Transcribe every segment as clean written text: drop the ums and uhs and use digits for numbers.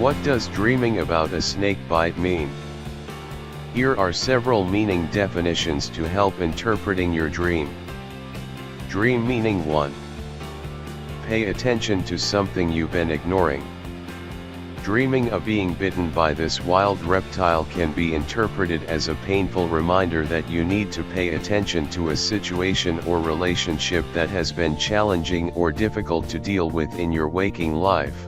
What does dreaming about a snake bite mean? Here are several meaning definitions to help interpreting your dream. Dream meaning 1. Pay attention to something you've been ignoring. Dreaming of being bitten by this wild reptile can be interpreted as a painful reminder that you need to pay attention to a situation or relationship that has been challenging or difficult to deal with in your waking life.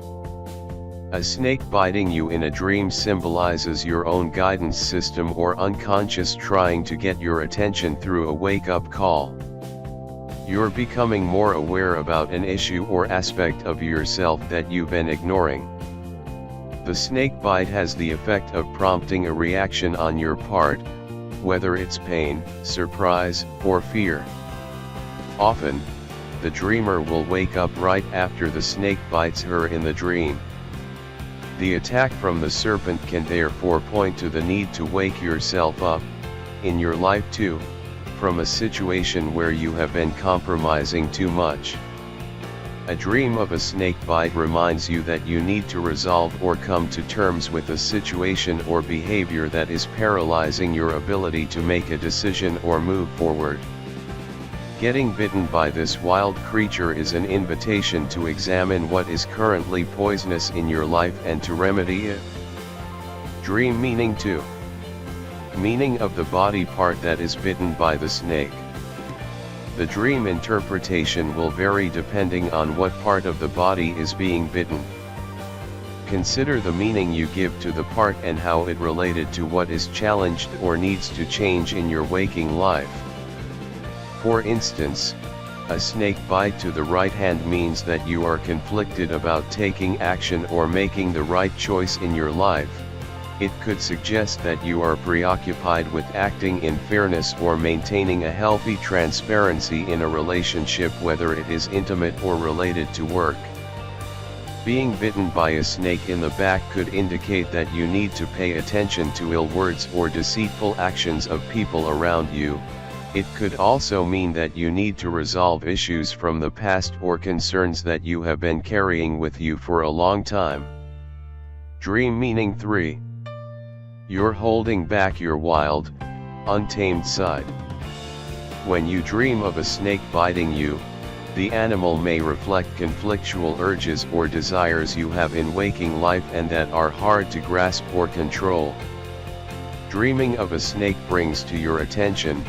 A snake biting you in a dream symbolizes your own guidance system or unconscious trying to get your attention through a wake-up call. You're becoming more aware about an issue or aspect of yourself that you've been ignoring. The snake bite has the effect of prompting a reaction on your part, whether it's pain, surprise, or fear. Often, the dreamer will wake up right after the snake bites her in the dream. The attack from the serpent can therefore point to the need to wake yourself up, in your life too, from a situation where you have been compromising too much. A dream of a snake bite reminds you that you need to resolve or come to terms with a situation or behavior that is paralyzing your ability to make a decision or move forward. Getting bitten by this wild creature is an invitation to examine what is currently poisonous in your life and to remedy it. Dream meaning 2. Meaning of the body part that is bitten by the snake. The dream interpretation will vary depending on what part of the body is being bitten. Consider the meaning you give to the part and how it related to what is challenged or needs to change in your waking life. For instance, a snake bite to the right hand means that you are conflicted about taking action or making the right choice in your life. It could suggest that you are preoccupied with acting in fairness or maintaining a healthy transparency in a relationship, whether it is intimate or related to work. Being bitten by a snake in the back could indicate that you need to pay attention to ill words or deceitful actions of people around you. It could also mean that you need to resolve issues from the past or concerns that you have been carrying with you for a long time. Dream meaning 3. You're holding back your wild, untamed side. When you dream of a snake biting you, the animal may reflect conflictual urges or desires you have in waking life and that are hard to grasp or control. Dreaming of a snake brings to your attention,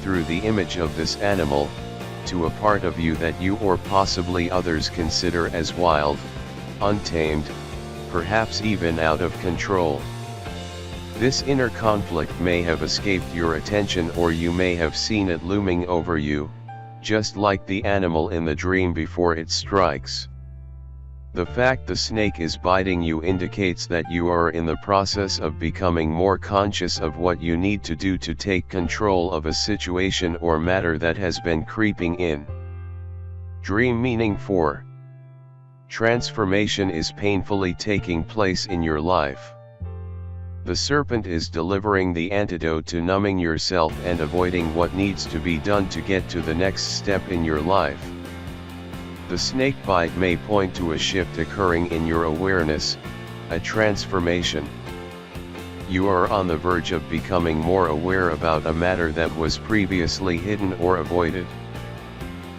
through the image of this animal, to a part of you that you or possibly others consider as wild, untamed, perhaps even out of control. This inner conflict may have escaped your attention, or you may have seen it looming over you, just like the animal in the dream before it strikes. The fact the snake is biting you indicates that you are in the process of becoming more conscious of what you need to do to take control of a situation or matter that has been creeping in. Dream meaning 4. Transformation is painfully taking place in your life. The serpent is delivering the antidote to numbing yourself and avoiding what needs to be done to get to the next step in your life. The snake bite may point to a shift occurring in your awareness, a transformation. You are on the verge of becoming more aware about a matter that was previously hidden or avoided.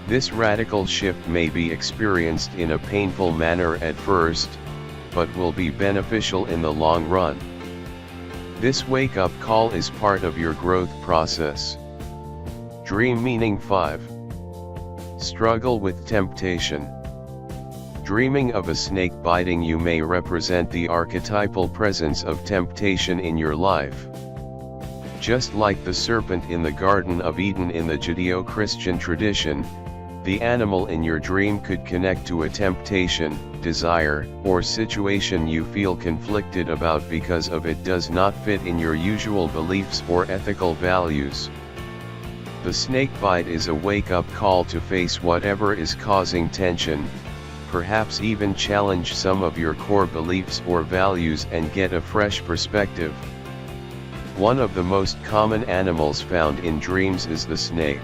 This radical shift may be experienced in a painful manner at first, but will be beneficial in the long run. This wake-up call is part of your growth process. Dream meaning 5. Struggle with temptation. Dreaming of a snake biting you may represent the archetypal presence of temptation in your life. Just like the serpent in the Garden of Eden in the Judeo-Christian tradition, the animal in your dream could connect to a temptation, desire, or situation you feel conflicted about because of it does not fit in your usual beliefs or ethical values. The snake bite is a wake-up call to face whatever is causing tension, perhaps even challenge some of your core beliefs or values and get a fresh perspective. One of the most common animals found in dreams is the snake.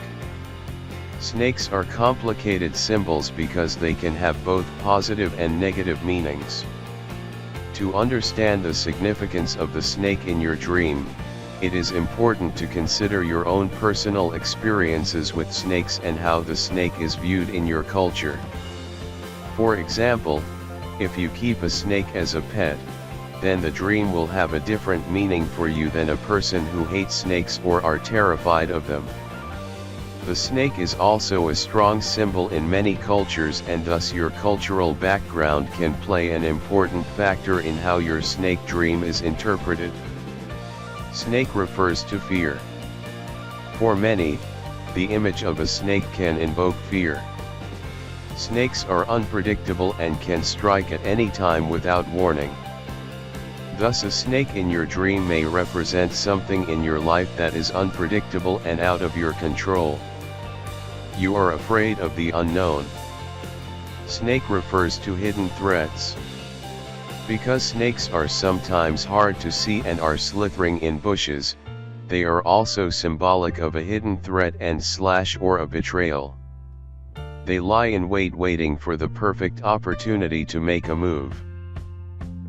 Snakes are complicated symbols because they can have both positive and negative meanings. To understand the significance of the snake in your dream, it is important to consider your own personal experiences with snakes and how the snake is viewed in your culture. For example, if you keep a snake as a pet, then the dream will have a different meaning for you than a person who hates snakes or are terrified of them. The snake is also a strong symbol in many cultures, and thus your cultural background can play an important factor in how your snake dream is interpreted. Snake refers to fear. For many, the image of a snake can invoke fear. Snakes are unpredictable and can strike at any time without warning. Thus, a snake in your dream may represent something in your life that is unpredictable and out of your control. You are afraid of the unknown. Snake refers to hidden threats. Because snakes are sometimes hard to see and are slithering in bushes, they are also symbolic of a hidden threat or a betrayal. They lie in wait, waiting for the perfect opportunity to make a move.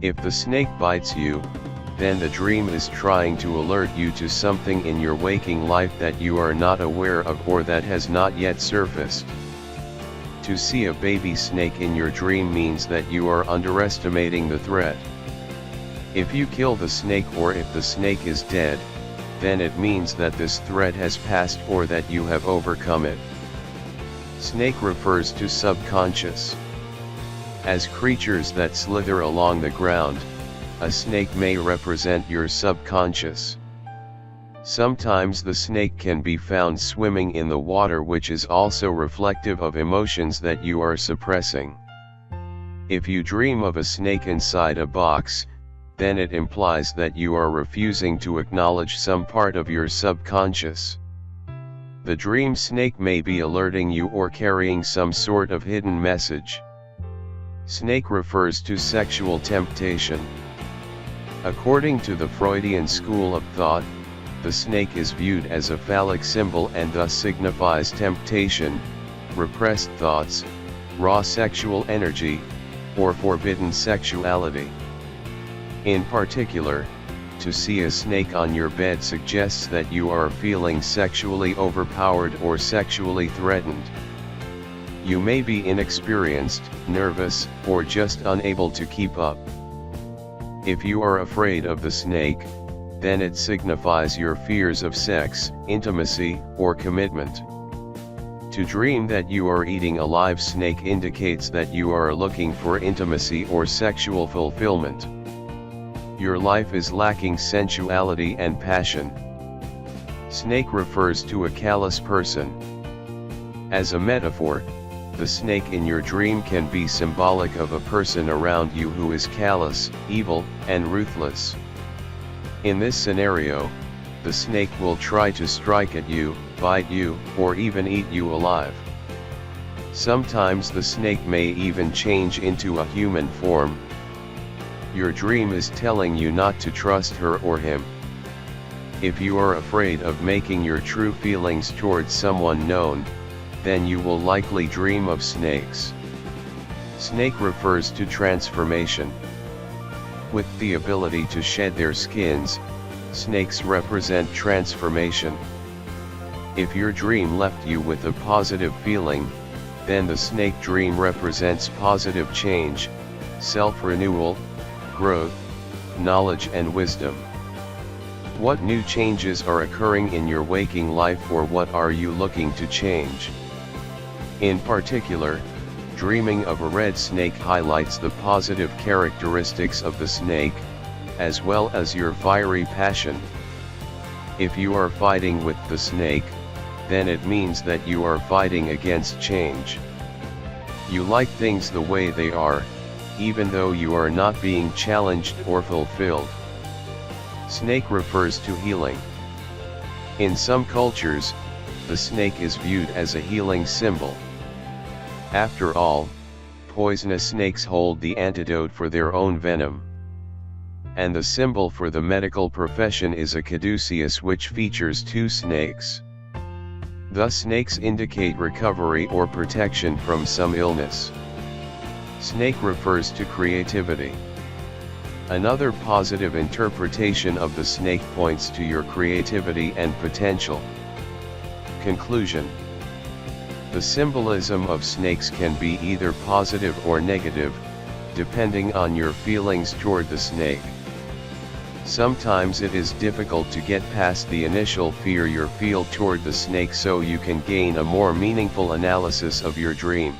If the snake bites you, then the dream is trying to alert you to something in your waking life that you are not aware of or that has not yet surfaced. To see a baby snake in your dream means that you are underestimating the threat. If you kill the snake or if the snake is dead, then it means that this threat has passed or that you have overcome it. Snake refers to subconscious. As creatures that slither along the ground, a snake may represent your subconscious. Sometimes the snake can be found swimming in the water, which is also reflective of emotions that you are suppressing. If you dream of a snake inside a box, then it implies that you are refusing to acknowledge some part of your subconscious. The dream snake may be alerting you or carrying some sort of hidden message. Snake refers to sexual temptation. According to the Freudian school of thought, the snake is viewed as a phallic symbol and thus signifies temptation, repressed thoughts, raw sexual energy, or forbidden sexuality. In particular, to see a snake on your bed suggests that you are feeling sexually overpowered or sexually threatened. You may be inexperienced, nervous, or just unable to keep up. If you are afraid of the snake, then it signifies your fears of sex, intimacy, or commitment. To dream that you are eating a live snake indicates that you are looking for intimacy or sexual fulfillment. Your life is lacking sensuality and passion. Snake refers to a callous person. As a metaphor, the snake in your dream can be symbolic of a person around you who is callous, evil, and ruthless. In this scenario, the snake will try to strike at you, bite you, or even eat you alive. Sometimes the snake may even change into a human form. Your dream is telling you not to trust her or him. If you are afraid of making your true feelings towards someone known, then you will likely dream of snakes. Snake refers to transformation. With the ability to shed their skins, snakes represent transformation. If your dream left you with a positive feeling, then the snake dream represents positive change, self-renewal, growth, knowledge and wisdom. What new changes are occurring in your waking life, or what are you looking to change? In particular, dreaming of a red snake highlights the positive characteristics of the snake, as well as your fiery passion. If you are fighting with the snake, then it means that you are fighting against change. You like things the way they are, even though you are not being challenged or fulfilled. Snake refers to healing. In some cultures, the snake is viewed as a healing symbol. After all, poisonous snakes hold the antidote for their own venom. And the symbol for the medical profession is a caduceus, which features two snakes. Thus snakes indicate recovery or protection from some illness. Snake refers to creativity. Another positive interpretation of the snake points to your creativity and potential. Conclusion. The symbolism of snakes can be either positive or negative, depending on your feelings toward the snake. Sometimes it is difficult to get past the initial fear you feel toward the snake, so you can gain a more meaningful analysis of your dream.